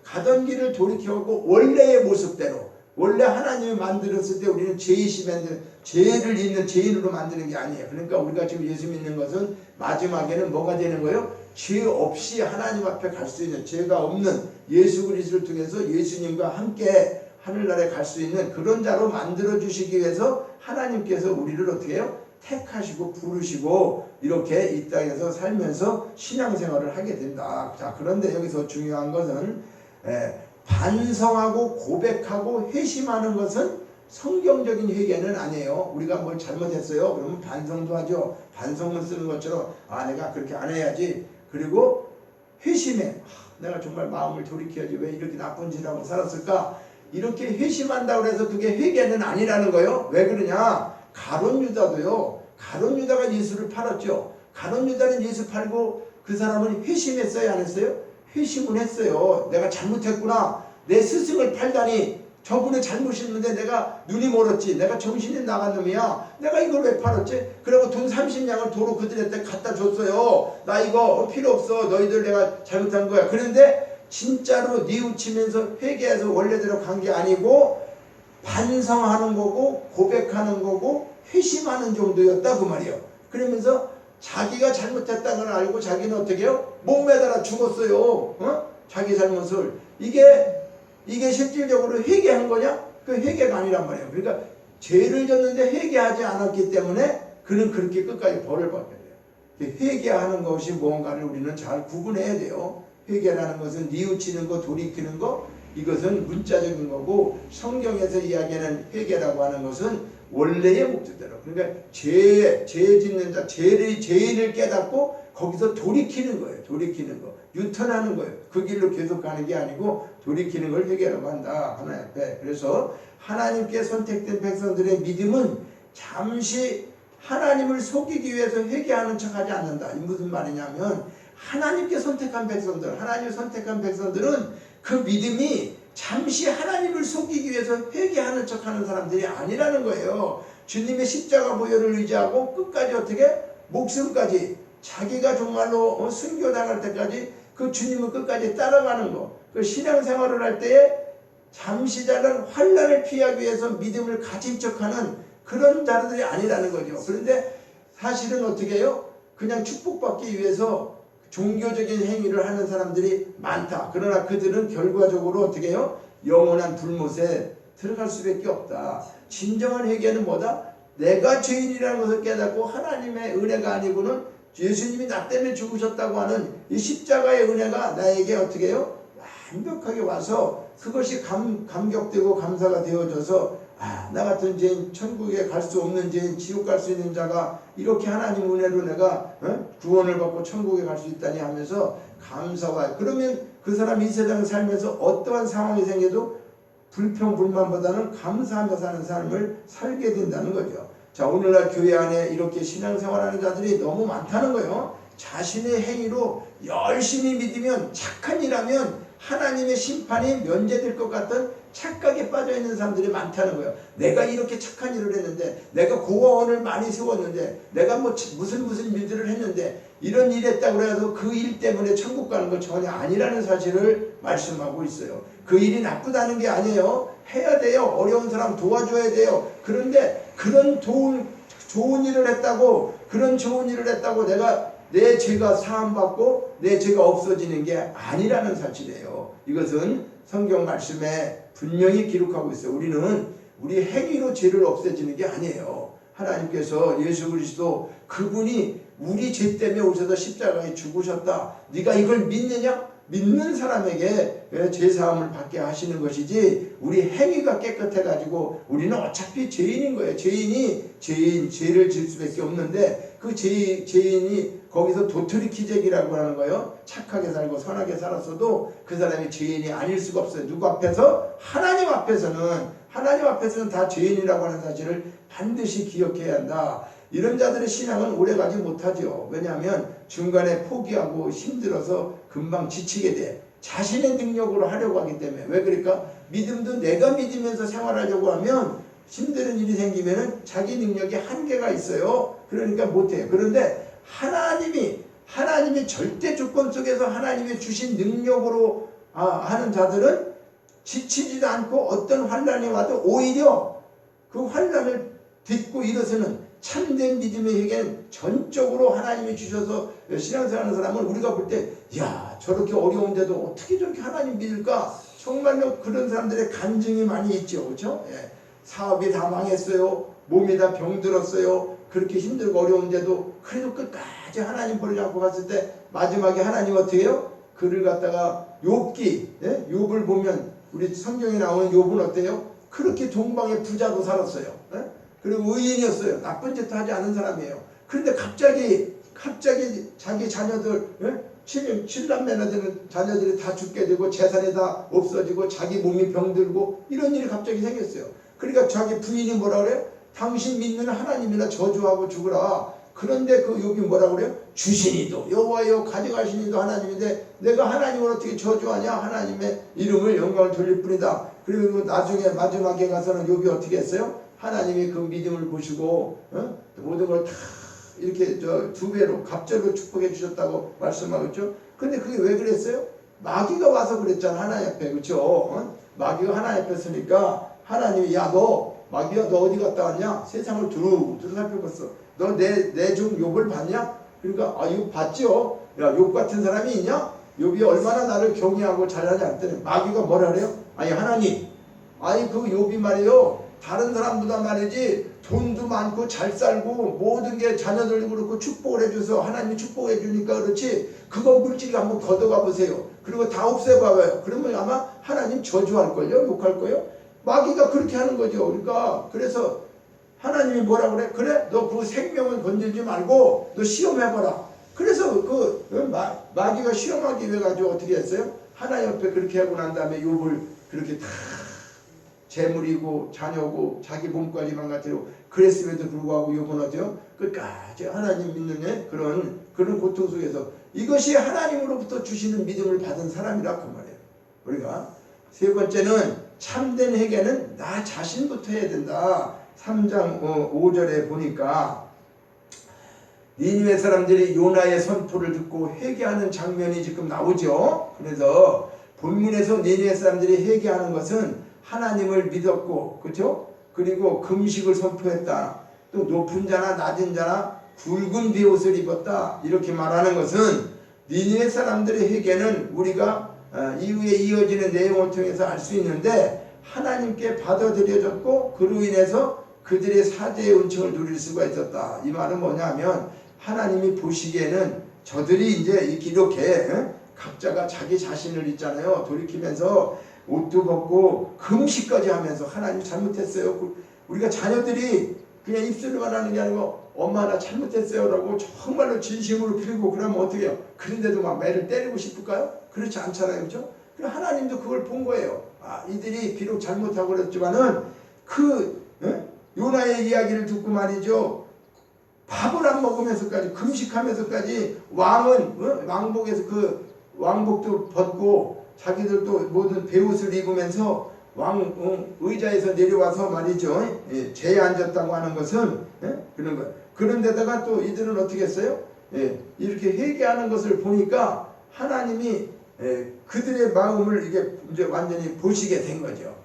가던 길을 돌이켜갖고 원래의 모습대로 원래 하나님이 만들었을 때 우리는 죄를 있는 죄인으로 만드는 게 아니에요. 그러니까 우리가 지금 예수 믿는 것은 마지막에는 뭐가 되는 거예요? 죄 없이 하나님 앞에 갈 수 있는 죄가 없는 예수 그리스도를 통해서 예수님과 함께 하늘나라에 갈 수 있는 그런 자로 만들어 주시기 위해서 하나님께서 우리를 어떻게 해요? 택하시고 부르시고 이렇게 이 땅에서 살면서 신앙생활을 하게 된다. 자, 그런데 여기서 중요한 것은 반성하고 고백하고 회심하는 것은 성경적인 회개는 아니에요. 우리가 뭘 잘못했어요. 그러면 반성도 하죠. 반성문 쓰는 것처럼 내가 그렇게 안 해야지. 그리고 회심해. 내가 정말 마음을 돌이켜야지. 왜 이렇게 나쁜 짓을 하고 살았을까? 이렇게 회심한다고 해서 그게 회개는 아니라는 거예요. 왜 그러냐? 가룟 유다가 예수를 팔았죠. 가룟 유다는 예수 팔고 그 사람은 회심했어요, 안 했어요? 회심은 했어요. 내가 잘못했구나. 내 스승을 팔다니 저분의 잘못이 있는데 내가 눈이 멀었지. 내가 정신이 나간 놈이야. 내가 이걸 왜 팔았지? 그리고 돈 30냥을 도로 그들한테 갖다 줬어요. 나 이거 필요 없어. 너희들 내가 잘못한 거야. 그런데 진짜로 뉘우치면서 회개해서 원래대로 간 게 아니고 반성하는 거고 고백하는 거고 회심하는 정도였다 그 말이에요. 그러면서 자기가 잘못했다는 걸 알고 자기는 어떻게 해요? 목매달아 죽었어요. 자기 잘못을. 이게 실질적으로 회개한 거냐? 그 회개가 아니란 말이에요. 그러니까 죄를 졌는데 회개하지 않았기 때문에 그는 그렇게 끝까지 벌을 받게 돼요. 회개하는 것이 무언가를 우리는 잘 구분해야 돼요. 회개라는 것은 뉘우치는 거, 돌이키는 거, 이것은 문자적인 거고, 성경에서 이야기하는 회개라고 하는 것은 원래의 목적대로, 그러니까 죄 짓는 자, 죄를 깨닫고 거기서 돌이키는 거예요. 돌이키는 거, 유턴하는 거예요. 그 길로 계속 가는 게 아니고 돌이키는 걸 회개라고 한다, 하나님 앞에. 그래서 하나님께 선택된 백성들의 믿음은 잠시 하나님을 속이기 위해서 회개하는 척하지 않는다. 이 무슨 말이냐면, 하나님께 선택한 백성들, 하나님을 선택한 백성들은 그 믿음이 잠시 하나님을 속이기 위해서 회개하는 척하는 사람들이 아니라는 거예요. 주님의 십자가 보혈을 의지하고 끝까지 어떻게 목숨까지 자기가 정말로 순교당할 때까지 그 주님을 끝까지 따라가는 거. 그 신앙생활을 할 때에 잠시 자는 환난을 피하기 위해서 믿음을 가진 척하는 그런 자들이 아니라는 거죠. 그런데 사실은 어떻게 해요? 그냥 축복받기 위해서 종교적인 행위를 하는 사람들이 많다. 그러나 그들은 결과적으로 어떻게 해요? 영원한 불못에 들어갈 수밖에 없다. 진정한 회개는 뭐다? 내가 죄인이라는 것을 깨닫고 하나님의 은혜가 아니고는 예수님이 나 때문에 죽으셨다고 하는 이 십자가의 은혜가 나에게 어떻게 해요? 완벽하게 와서 그것이 감격되고 감사가 되어져서 나 같은 죄인, 천국에 갈 수 없는 죄인, 지옥 갈 수 있는 자가 이렇게 하나님 은혜로 내가 구원을 받고 천국에 갈 수 있다니 하면서 감사와, 그러면 그 사람이 이 세상을 살면서 어떠한 상황이 생겨도 불평 불만보다는 감사하며 사는 삶을 살게 된다는 거죠. 자, 오늘날 교회 안에 이렇게 신앙생활하는 자들이 너무 많다는 거예요. 자신의 행위로 열심히 믿으면, 착한 일하면 하나님의 심판이 면제될 것 같은 착각에 빠져있는 사람들이 많다는 거예요. 내가 이렇게 착한 일을 했는데, 내가 고아원을 많이 세웠는데, 내가 무슨 일들을 했는데, 이런 일 했다고 해서 그 일 때문에 천국 가는 거 전혀 아니라는 사실을 말씀하고 있어요. 그 일이 나쁘다는 게 아니에요. 해야 돼요. 어려운 사람 도와줘야 돼요. 그런데 그런 좋은 일을 했다고, 그런 좋은 일을 했다고 내 죄가 사함받고 내 죄가 없어지는 게 아니라는 사실이에요. 이것은 성경 말씀에 분명히 기록하고 있어요. 우리는 우리 행위로 죄를 없애지는 게 아니에요. 하나님께서 예수 그리스도 그분이 우리 죄 때문에 오셔서 십자가에 죽으셨다. 네가 이걸 믿느냐? 믿는 사람에게 죄사함을 받게 하시는 것이지, 우리 행위가 깨끗해가지고 우리는 어차피 죄인인 거예요. 죄를 질 수밖에 없는데, 그 죄인이 거기서 도토리 키재기라고 하는 거예요. 착하게 살고 선하게 살았어도 그 사람이 죄인이 아닐 수가 없어요. 누구 앞에서? 하나님 앞에서는 다 죄인이라고 하는 사실을 반드시 기억해야 한다. 이런 자들의 신앙은 오래가지 못하죠. 왜냐하면 중간에 포기하고 힘들어서 금방 지치게 돼. 자신의 능력으로 하려고 하기 때문에. 왜 그럴까? 믿음도 내가 믿으면서 생활하려고 하면 힘든 일이 생기면 자기 능력이 한계가 있어요. 그러니까 못해요. 그런데 하나님이 절대 조건 속에서 하나님이 주신 능력으로 하는 자들은 지치지도 않고 어떤 환난이 와도 오히려 그 환난을 딛고 일어서는 참된 믿음의 회개는 전적으로 하나님이 주셔서 신앙생활하는 사람은 우리가 볼 때, 야, 저렇게 어려운데도 어떻게 저렇게 하나님 믿을까? 정말로 그런 사람들의 간증이 많이 있죠. 그렇죠? 예. 사업이 다 망했어요. 몸이 다 병들었어요. 그렇게 힘들고 어려운데도 그래도 끝까지 하나님 버리지 않고 갔을 때 마지막에 하나님 어떻게 해요? 그를 갖다가 욥을 보면, 우리 성경에 나오는 욥은 어때요? 그렇게 동방의 부자도 살았어요. 그리고 의인이었어요. 나쁜 짓도 하지 않은 사람이에요. 그런데 갑자기 자기 자녀들, 7남매나 되는 자녀들이 다 죽게 되고 재산이 다 없어지고 자기 몸이 병들고 이런 일이 갑자기 생겼어요. 그러니까 자기 부인이 뭐라 그래요? 당신 믿는 하나님이나 저주하고 죽으라. 그런데 그 욥이 뭐라 그래요? 주신이도 여호와여 가져가시니도 하나님인데 내가 하나님을 어떻게 저주하냐? 하나님의 이름을 영광을 돌릴 뿐이다. 그리고 나중에 마지막에 가서는 욥이 어떻게 했어요? 하나님이 그 믿음을 보시고 모든 걸 다 이렇게 2배로 갑절로 축복해 주셨다고 말씀하고 있죠. 근데 그게 왜 그랬어요? 마귀가 와서 그랬잖아. 하나님 앞에. 그렇죠? 마귀가 하나님 앞에 서니까 하나님이, 야, 마귀야 너 어디 갔다 왔냐? 세상을 두루 살펴봤어. 너 내 종 욥을 봤냐? 그러니까 욥 봤죠? 야, 욥 같은 사람이 있냐? 욥이 얼마나 나를 경외하고 잘하지 않더니 마귀가 뭐라 그래요? 아니 하나님, 아니 그 욥이 말이에요, 다른 사람보다 말이지 돈도 많고 잘 살고 모든 게 자녀들도 그렇고 축복을 해줘서 하나님이 축복해 주니까 그렇지, 그거 물질이 한번 걷어가 보세요. 그리고 다 없애봐봐요. 그러면 아마 하나님 저주할걸요? 욕할걸요? 마귀가 그렇게 하는 거죠. 그러니까 그래서 하나님이 뭐라 그래? 그래? 너 그 생명을 건들지 말고 너 시험해봐라. 그래서 마귀가 시험하기 위해 가지고 어떻게 했어요? 하나 옆에 그렇게 하고 난 다음에 욥을 그렇게 다 재물이고 자녀고 자기 몸까지 망가뜨리고 그랬음에도 불구하고 욥은 어때요? 끝까지 하나님 믿는 그런 고통 속에서 이것이 하나님으로부터 주시는 믿음을 받은 사람이라 그 말이에요. 우리가 세 번째는 참된 회개는 나 자신부터 해야 된다. 3장 5절에 보니까 니느웨 사람들이 요나의 선포를 듣고 회개하는 장면이 지금 나오죠. 그래서 본문에서 니느웨 사람들이 회개하는 것은 하나님을 믿었고, 그렇죠? 그리고 금식을 선포했다. 또 높은 자나 낮은 자나 굵은 베옷을 입었다. 이렇게 말하는 것은 니느웨 사람들의 회개는 우리가 이후에 이어지는 내용을 통해서 알 수 있는데 하나님께 받아들여졌고 그로 인해서 그들의 사죄의 은총을 누릴 수가 있었다. 이 말은 뭐냐면 하나님이 보시기에는 저들이 이제 이렇게 각자가 자기 자신을 있잖아요. 돌이키면서 옷도 벗고 금식까지 하면서 하나님 잘못했어요. 우리가 자녀들이 그냥 입술로만 하는 게 아니고 엄마 나 잘못했어요 라고 정말로 진심으로 빌고 그러면 어떻게 해요? 그런데도 막 매를 때리고 싶을까요? 그렇지 않잖아요. 그렇죠? 하나님도 그걸 본 거예요. 이들이 비록 잘못하고 그랬지만은 요나의 이야기를 듣고 말이죠. 밥을 안 먹으면서까지 금식하면서까지 왕은 왕복에서 왕복도 벗고 자기들도 모든 베옷을 입으면서 의자에서 내려와서 말이죠. 죄에 앉았다고 하는 것은 그런 거예요. 그런데다가 또 이들은 어떻게 했어요? 이렇게 회개하는 것을 보니까 하나님이 그들의 마음을 이제 완전히 보시게 된 거죠.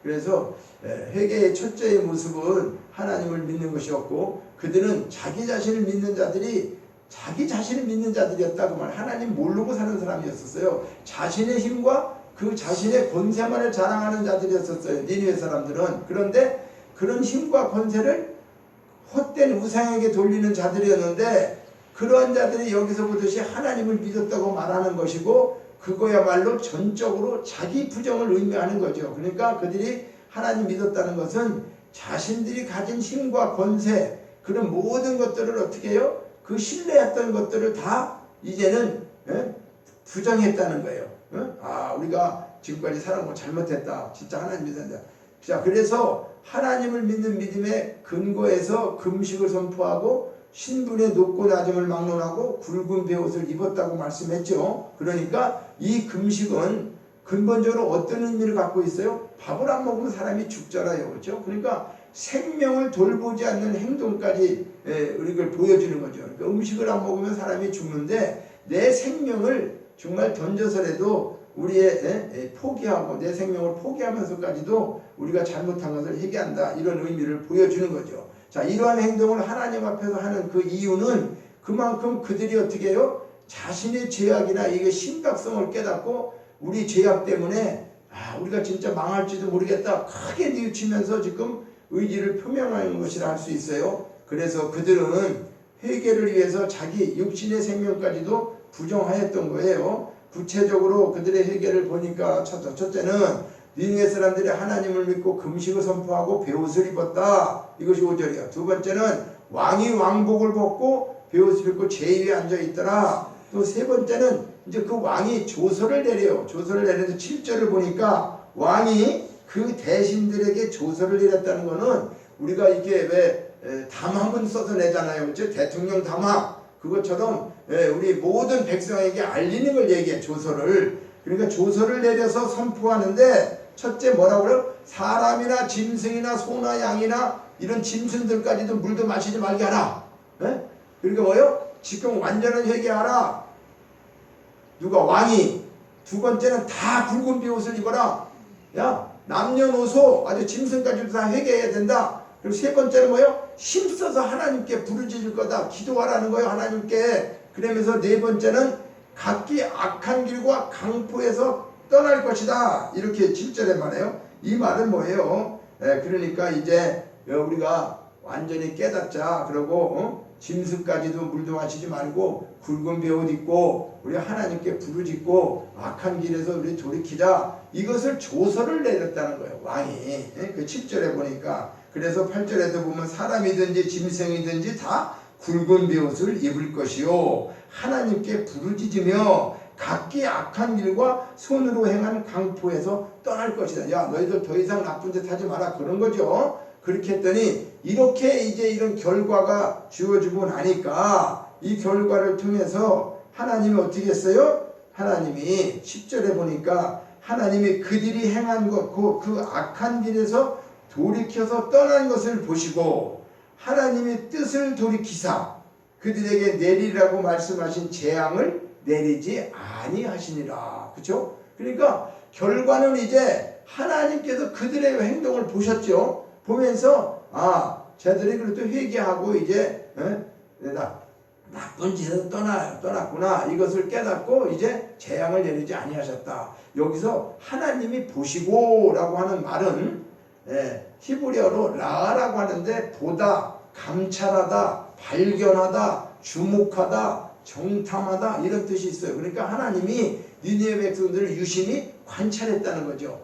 그래서 회개의 첫째의 모습은 하나님을 믿는 것이었고 그들은 자기 자신을 믿는 자들이었다고 말. 하나님 모르고 사는 사람이었어요. 자신의 힘과 그 자신의 권세만을 자랑하는 자들이었어요. 니느웨 사람들은. 그런데 그런 힘과 권세를 헛된 우상에게 돌리는 자들이었는데 그러한 자들이 여기서 보듯이 하나님을 믿었다고 말하는 것이고 그거야말로 전적으로 자기 부정을 의미하는 거죠. 그러니까 그들이 하나님 믿었다는 것은 자신들이 가진 힘과 권세 그런 모든 것들을 어떻게 해요? 그 신뢰했던 것들을 다 이제는 부정했다는 거예요. 우리가 지금까지 살아온 거 잘못했다. 진짜 하나님 믿는다. 자, 그래서 하나님을 믿는 믿음의 근거에서 금식을 선포하고 신분의 높고 낮음을 막론하고 굵은 베옷을 입었다고 말씀했죠. 그러니까 이 금식은 근본적으로 어떤 의미를 갖고 있어요? 밥을 안 먹으면 사람이 죽잖아요. 그렇죠? 그러니까 생명을 돌보지 않는 행동까지 우리를 보여주는 거죠. 그러니까 음식을 안 먹으면 사람이 죽는데 내 생명을 정말 던져서라도 우리의 포기하고 내 생명을 포기하면서까지도 우리가 잘못한 것을 회개한다. 이런 의미를 보여주는 거죠. 자, 이러한 행동을 하나님 앞에서 하는 그 이유는 그만큼 그들이 어떻게 해요? 자신의 죄악이나 이게 심각성을 깨닫고 우리 죄악 때문에 우리가 진짜 망할지도 모르겠다. 크게 뉘우치면서 지금 의지를 표명하는 것이라 할 수 있어요. 그래서 그들은 회개를 위해서 자기 육신의 생명까지도 부정하였던 거예요. 구체적으로 그들의 회개를 보니까 첫째는 니느웨 사람들이 하나님을 믿고 금식을 선포하고 베옷을 입었다. 이것이 5절이야. 두 번째는 왕이 왕복을 벗고 베옷을 입고 제위에 앉아 있더라. 또 세 번째는 이제 그 왕이 조서를 내려요. 조서를 내려서 7절을 보니까 왕이 그 대신들에게 조서를 내렸다는 거는 우리가 이게 왜 담화문 써서 내잖아요. 그렇죠? 대통령 담화. 그것처럼 우리 모든 백성에게 알리는 걸 얘기해. 조서를. 그러니까 조서를 내려서 선포하는데 첫째 뭐라고 그래요? 사람이나 짐승이나 소나 양이나 이런 짐승들까지도 물도 마시지 말게 하라. 그러니까 뭐예요? 지금 완전한 회개하라. 누가? 왕이. 두 번째는 다 굵은 베옷을 입어라. 야, 남녀노소 아주 짐승까지도 다 회개해야 된다. 그리고 세 번째는 뭐예요? 힘써서 하나님께 부르짖을 거다. 기도하라는 거예요. 하나님께. 그러면서 네 번째는 각기 악한 길과 강포에서 떠날 것이다. 이렇게 7절에 말해요. 이 말은 뭐예요? 그러니까 이제 우리가 완전히 깨닫자. 그러고 짐승까지도 물동하시지 말고 굵은 베옷 입고 우리 하나님께 부르짖고 악한 길에서 우리 돌이키자. 이것을 조서를 내렸다는 거예요. 왕이. 그 7절에 보니까. 그래서 8절에도 보면 사람이든지 짐승이든지 다 굵은 베옷을 입을 것이요 하나님께 부르짖으며 각기 악한 길과 손으로 행한 강포에서 떠날 것이다. 야, 너희들 더 이상 나쁜 짓 하지 마라. 그런 거죠. 그렇게 했더니 이렇게 이제 이런 결과가 주어지고 나니까 이 결과를 통해서 하나님이 어떻게 했어요? 하나님이 10절에 보니까 하나님이 그들이 행한 것, 그 악한 길에서 돌이켜서 떠난 것을 보시고 하나님의 뜻을 돌이키사 그들에게 내리라고 말씀하신 재앙을 내리지 아니하시니라. 그렇죠? 그러니까 결과는 이제 하나님께서 그들의 행동을 보셨죠. 보면서 쟤들이 그래도 회개하고 이제 나쁜 짓에서 떠났구나. 이것을 깨닫고 이제 재앙을 내리지 아니하셨다. 여기서 하나님이 보시고라고 하는 말은 히브리어로 라라고 하는데 보다, 감찰하다, 발견하다, 주목하다, 정탐하다 이런 뜻이 있어요. 그러니까 하나님이 니느웨 백성들을 유심히 관찰했다는 거죠.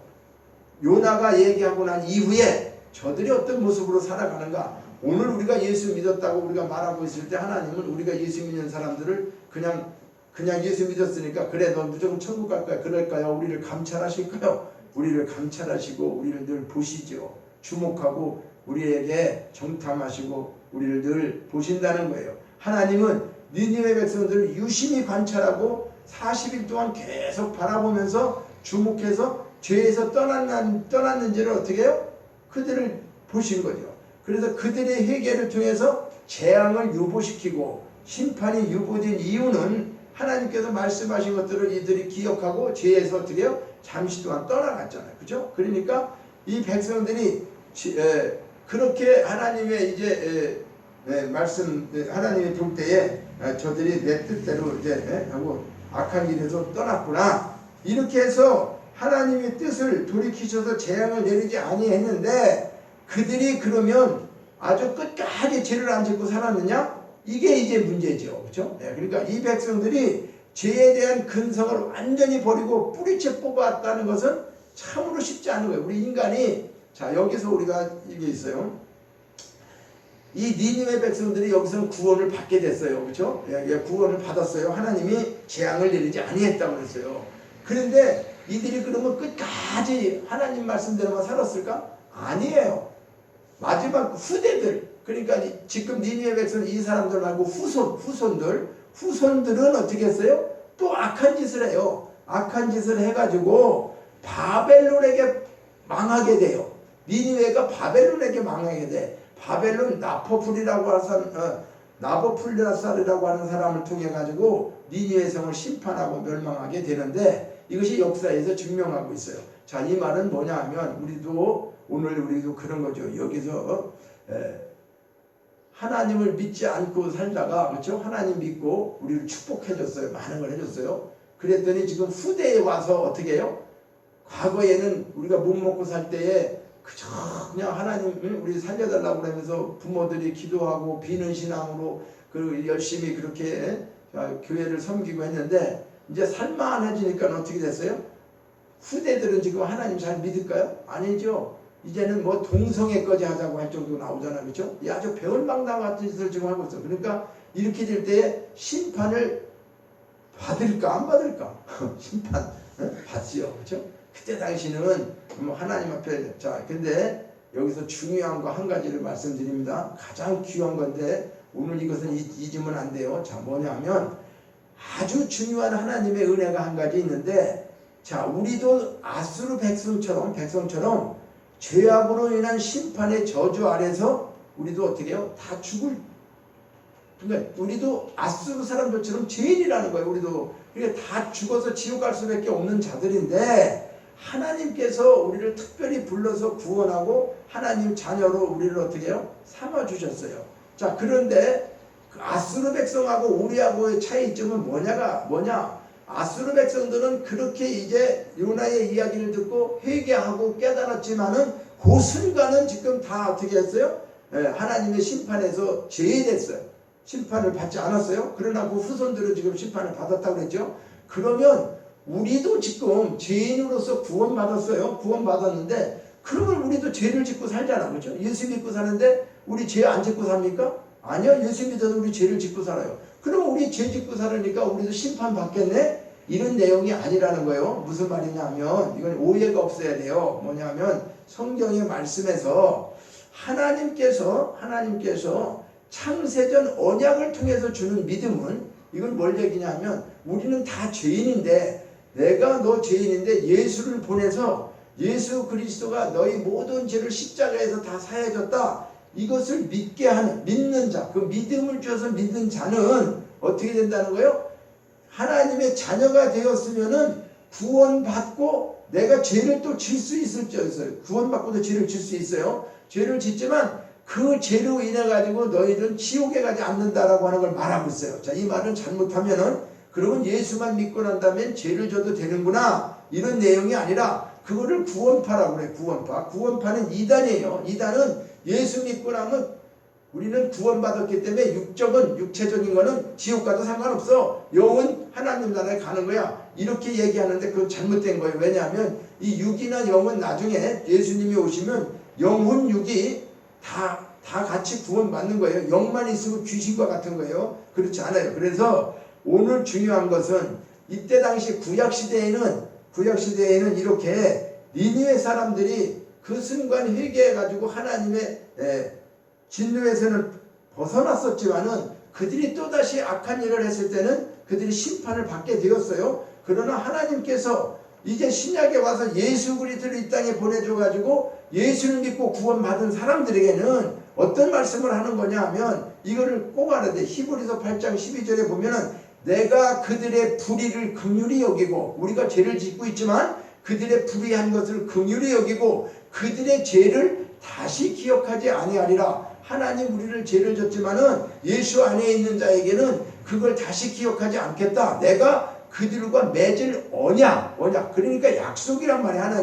요나가 얘기하고 난 이후에 저들이 어떤 모습으로 살아가는가. 오늘 우리가 예수 믿었다고 우리가 말하고 있을 때 하나님은 우리가 예수 믿는 사람들을 그냥 예수 믿었으니까 그래 너 무조건 천국 갈 거야 그럴까요? 우리를 감찰하실까요? 우리를 감찰하시고 우리를 늘 보시죠. 주목하고 우리에게 정탐하시고 우리를 늘 보신다는 거예요. 하나님은 니느웨 백성들을 유심히 관찰하고 40일 동안 계속 바라보면서 주목해서 죄에서 떠났는지를 어떻게 해요? 그들을 보신 거죠. 그래서 그들의 회개를 통해서 재앙을 유보시키고 심판이 유보된 이유는 하나님께서 말씀하신 것들을 이들이 기억하고 죄에서 어떻게 해요? 잠시 동안 떠나갔잖아요. 그죠? 그러니까 이 백성들이 그렇게 하나님의 이제 말씀 하나님이 볼 때에 저들이 내 뜻대로 이제 하고 악한 길에서 떠났구나. 이렇게 해서 하나님의 뜻을 돌이키셔서 재앙을 내리지 아니했는데 그들이 그러면 아주 끝까지 죄를 안 짓고 살았느냐? 이게 이제 문제죠. 그렇죠? 그러니까 이 백성들이 죄에 대한 근성을 완전히 버리고 뿌리채 뽑았다는 것은 참으로 쉽지 않은 거예요. 우리 인간이 자 여기서 우리가 이게 있어요. 이 니느웨 백성들이 여기서는 구원을 받게 됐어요. 그렇죠? 구원을 받았어요. 하나님이 재앙을 내리지 아니했다고 그랬어요. 그런데 이들이 그러면 끝까지 하나님 말씀대로만 살았을까? 아니에요. 마지막 후대들 그러니까 지금 니느웨 백성 이 사람들 말고 후손들은 어떻게 했어요? 또 악한 짓을 해요. 악한 짓을 해가지고 바벨론에게 망하게 돼요. 니느웨가 바벨론에게 망하게 돼. 바벨론 나보풀라살이라고 하는 사람을 통해 가지고 니느웨 성을 심판하고 멸망하게 되는데 이것이 역사에서 증명하고 있어요. 자, 이 말은 뭐냐 하면 오늘 우리도 그런 거죠. 여기서 하나님을 믿지 않고 살다가 그렇죠? 하나님 믿고 우리를 축복해줬어요. 많은 걸 해줬어요. 그랬더니 지금 후대에 와서 어떻게 해요? 과거에는 우리가 못 먹고 살 때에 그저 그냥 하나님 우리 살려달라고 그러면서 부모들이 기도하고 비는 신앙으로 열심히 그렇게 교회를 섬기고 했는데 이제 살만해지니까 어떻게 됐어요? 후대들은 지금 하나님 잘 믿을까요? 아니죠. 이제는 뭐 동성애까지 하자고 할 정도 나오잖아요. 그렇죠? 이 아주 배은망당 같은 짓을 지금 하고 있어요. 그러니까 이렇게 될 때 심판을 받을까 안 받을까? 심판 받지요. 그렇죠? 그때 당시는 하나님 앞에 자 근데 여기서 중요한 거 한 가지를 말씀드립니다. 가장 귀한 건데 오늘 이것은 잊으면 안 돼요. 자 뭐냐면 아주 중요한 하나님의 은혜가 한 가지 있는데 자 우리도 아수르 백성처럼 죄악으로 인한 심판의 저주 아래서 우리도 어떻게 해요? 다 죽을 그러니까 우리도 아수르 사람들처럼 죄인이라는 거예요. 우리도 그러니까 다 죽어서 지옥 갈 수밖에 없는 자들인데 하나님께서 우리를 특별히 불러서 구원하고 하나님 자녀로 우리를 어떻게 해요? 삼아주셨어요. 자, 그런데 그 아수르 백성하고 우리하고의 차이점은 뭐냐? 아수르 백성들은 그렇게 이제 요나의 이야기를 듣고 회개하고 깨달았지만은 그 순간은 지금 다 어떻게 했어요? 하나님의 심판에서 제외됐어요. 심판을 받지 않았어요. 그러나 그 후손들은 지금 심판을 받았다고 그랬죠. 그러면 우리도 지금 죄인으로서 구원받았어요. 구원받았는데 그러면 우리도 죄를 짓고 살잖아. 그렇죠? 예수 믿고 사는데 우리 죄 안 짓고 삽니까? 아니요. 예수 믿어도 우리 죄를 짓고 살아요. 그럼 우리 죄 짓고 살으니까 우리도 심판 받겠네? 이런 내용이 아니라는 거예요. 무슨 말이냐면 이건 오해가 없어야 돼요. 뭐냐면 성경의 말씀에서 하나님께서 창세전 언약을 통해서 주는 믿음은 이건 뭘 얘기냐면 우리는 다 죄인인데 내가 너 죄인인데 예수를 보내서 예수 그리스도가 너희 모든 죄를 십자가에서 다 사해줬다. 이것을 믿게 하는 믿는 자, 그 믿음을 주어서 믿는 자는 어떻게 된다는 거예요? 하나님의 자녀가 되었으면은 구원받고 내가 죄를 또 질 수 있어요. 구원받고도 죄를 질 수 있어요. 죄를 짓지만 그 죄로 인해 가지고 너희들은 지옥에 가지 않는다라고 하는 걸 말하고 있어요. 자, 이 말은 잘못하면은 그러면 예수만 믿고 난 다음엔 죄를 져도 되는구나 이런 내용이 아니라 그거를 구원파라고 그래요. 구원파는 이단이에요. 이단은 예수 믿고 나면 우리는 구원받았기 때문에 육체적인 거는 지옥 가도 상관없어. 영은 하나님 나라에 가는 거야. 이렇게 얘기하는데 그건 잘못된 거예요. 왜냐하면 이 육이나 영은 나중에 예수님이 오시면 영혼 육이 다 같이 구원받는 거예요. 영만 있으면 귀신과 같은 거예요. 그렇지 않아요. 그래서 오늘 중요한 것은 이때 당시 구약시대에는 이렇게 니느웨 사람들이 그 순간 회개해가지고 하나님의 진노에서는 벗어났었지만은 그들이 또다시 악한 일을 했을 때는 그들이 심판을 받게 되었어요. 그러나 하나님께서 이제 신약에 와서 예수 그리스도를 이 땅에 보내줘가지고 예수를 믿고 구원받은 사람들에게는 어떤 말씀을 하는 거냐 하면 이거를 꼭 알아야 돼. 히브리서 8장 12절에 보면은 내가 그들의 불의를 긍휼히 여기고 우리가 죄를 짓고 있지만 그들의 불의한 것을 긍휼히 여기고 그들의 죄를 다시 기억하지 아니하리라. 하나님 우리를 죄를 졌지만은 예수 안에 있는 자에게는 그걸 다시 기억하지 않겠다. 내가 그들과 맺을 언약. 그러니까 약속이란 말이야.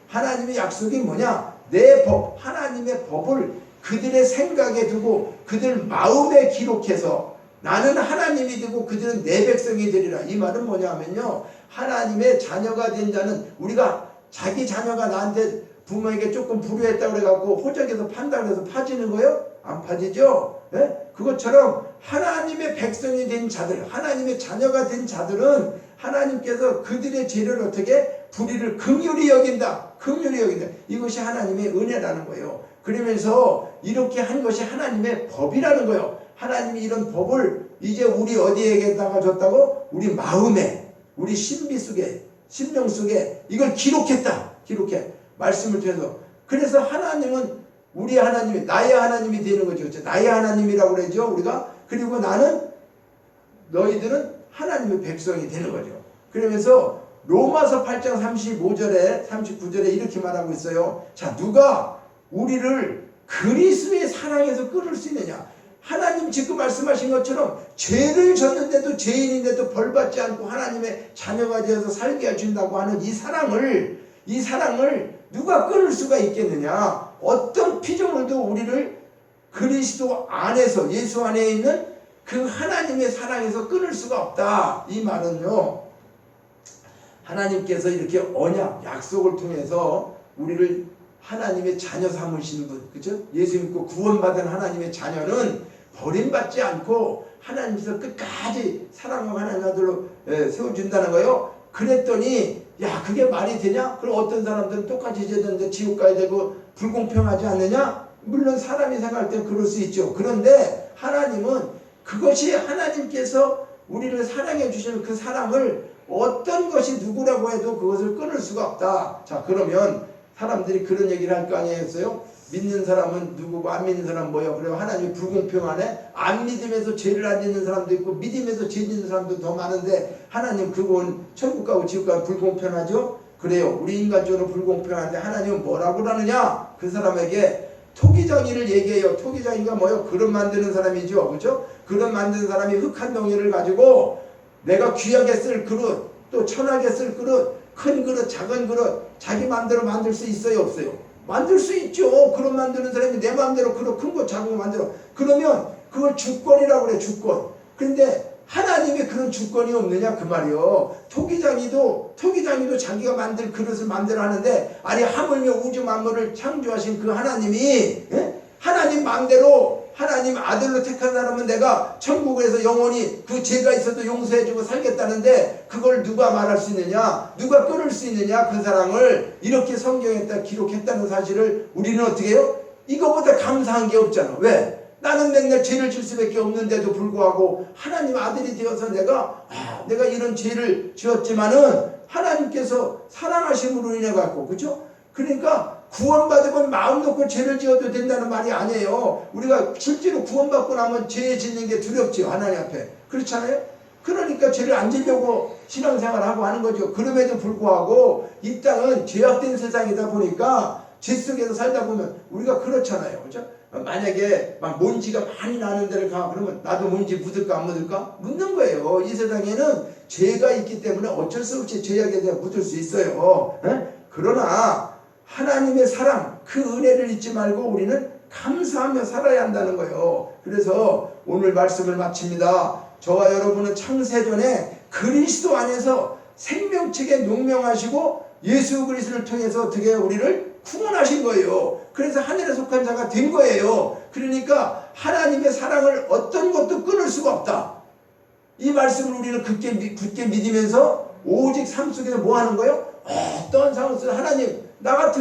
하나님의 약속이 뭐냐? 내 법, 하나님의 법을 그들의 생각에 두고 그들 마음에 기록해서 나는 하나님이 되고 그들은 내 백성이 되리라. 이 말은 뭐냐면요. 하나님의 자녀가 된 자는 우리가 자기 자녀가 나한테 부모에게 조금 불효했다고 그래갖고 호적에서 판다고 해서 파지는 거예요? 안 파지죠? 네? 그것처럼 하나님의 백성이 된 자들, 하나님의 자녀가 된 자들은 하나님께서 그들의 죄를 어떻게? 불의를 긍휼히 여긴다. 이것이 하나님의 은혜라는 거예요. 그러면서 이렇게 한 것이 하나님의 법이라는 거예요. 하나님이 이런 법을 이제 우리 어디에게다가 줬다고? 우리 마음에, 우리 신비 속에, 신명 속에 이걸 기록했다. 말씀을 통해서. 그래서 하나님은 우리 하나님이 나의 하나님이 되는 거죠. 나의 하나님이라고 그러죠. 우리가. 그리고 너희들은 하나님의 백성이 되는 거죠. 그러면서 로마서 8장 35절에 39절에 이렇게 말하고 있어요. 자, 누가 우리를 그리스도의 사랑에서 끊을 수 있느냐? 하나님 지금 말씀하신 것처럼 죄를 졌는데도 죄인인데도 벌받지 않고 하나님의 자녀가 되어서 살게 해준다고 하는 이 사랑을 누가 끊을 수가 있겠느냐? 어떤 피조물도 우리를 그리스도 안에서 예수 안에 있는 그 하나님의 사랑에서 끊을 수가 없다. 이 말은요. 하나님께서 이렇게 언약, 약속을 통해서 우리를 하나님의 자녀 삼으신 분, 그죠? 예수 믿고 구원받은 하나님의 자녀는 버림받지 않고 하나님께서 끝까지 사랑하고 하나님 아들로 세워준다는 거예요. 그랬더니 야, 그게 말이 되냐? 그럼 어떤 사람들은 똑같이 죄졌는데 지옥 가야 되고 불공평하지 않느냐? 물론 사람이 생각할 땐 그럴 수 있죠. 그런데 하나님은 그것이 하나님께서 우리를 사랑해 주시는 그 사랑을 어떤 것이 누구라고 해도 그것을 끊을 수가 없다. 자, 그러면 사람들이 그런 얘기를 할 거 아니겠어요? 믿는 사람은 누구고 안 믿는 사람은 뭐예요? 그래요? 하나님이 불공평하네? 안 믿으면서 죄를 안 짓는 사람도 있고 믿으면서 죄 짓는 사람도 더 많은데 하나님 그건 천국 가고 지옥 가고 불공평하죠? 그래요. 우리 인간적으로 불공평한데 하나님은 뭐라고 그러느냐? 그 사람에게 토기장이를 얘기해요. 토기장이가 뭐예요? 그릇 만드는 사람이죠. 그죠? 그릇 만드는 사람이 흙한 덩이를 가지고 내가 귀하게 쓸 그릇, 또 천하게 쓸 그릇, 큰 그릇, 작은 그릇, 자기 마음대로 만들 수 있어요? 없어요? 만들 수 있죠. 그릇 만드는 사람이 내 마음대로 그릇 큰 거, 작은 거 만들어. 그러면 그걸 주권이라고 그래, 주권. 그런데 하나님이 그런 주권이 없느냐 그 말이요. 토기장이도 자기가 만들 그릇을 만들어 하는데, 아니 하물며 우주 만물을 창조하신 그 하나님이 하나님 마음대로 하나님 아들로 택한 사람은 내가 천국에서 영원히 그 죄가 있어도 용서해주고 살겠다는데, 그걸 누가 말할 수 있느냐, 누가 끊을 수 있느냐, 그 사랑을 이렇게 성경에다 기록했다는 사실을 우리는 어떻게 해요? 이거보다 감사한 게 없잖아. 왜? 나는 맨날 죄를 질 수밖에 없는데도 불구하고 하나님 아들이 되어서 내가 이런 죄를 지었지만은 하나님께서 사랑하심으로 인해 갖고, 그죠? 그러니까 구원받으면 마음 놓고 죄를 지어도 된다는 말이 아니에요. 우리가 실제로 구원받고 나면 죄 짓는 게 두렵죠, 하나님 앞에. 그렇잖아요? 그러니까 죄를 안 지려고 신앙생활하고 하는 거죠. 그럼에도 불구하고 이 땅은 죄악된 세상이다 보니까 죄 속에서 살다 보면 우리가 그렇잖아요. 그죠? 만약에 막 먼지가 많이 나는 데를 가, 그러면 나도 먼지 묻을까 안 묻을까? 묻는 거예요. 이 세상에는 죄가 있기 때문에 어쩔 수 없이 죄악에 대해 묻을 수 있어요. 그러나 하나님의 사랑, 그 은혜를 잊지 말고 우리는 감사하며 살아야 한다는 거예요. 그래서 오늘 말씀을 마칩니다. 저와 여러분은 창세전에 그리스도 안에서 생명책에 농명하시고 예수 그리스도를 통해서 어떻게 우리를 구원하신 거예요. 그래서 하늘에 속한 자가 된 거예요. 그러니까 하나님의 사랑을 어떤 것도 끊을 수가 없다. 이 말씀을 우리는 굳게 믿으면서 오직 삶 속에서 뭐 하는 거예요? 어떤 상황 속에서 하나님, 나 같은 걸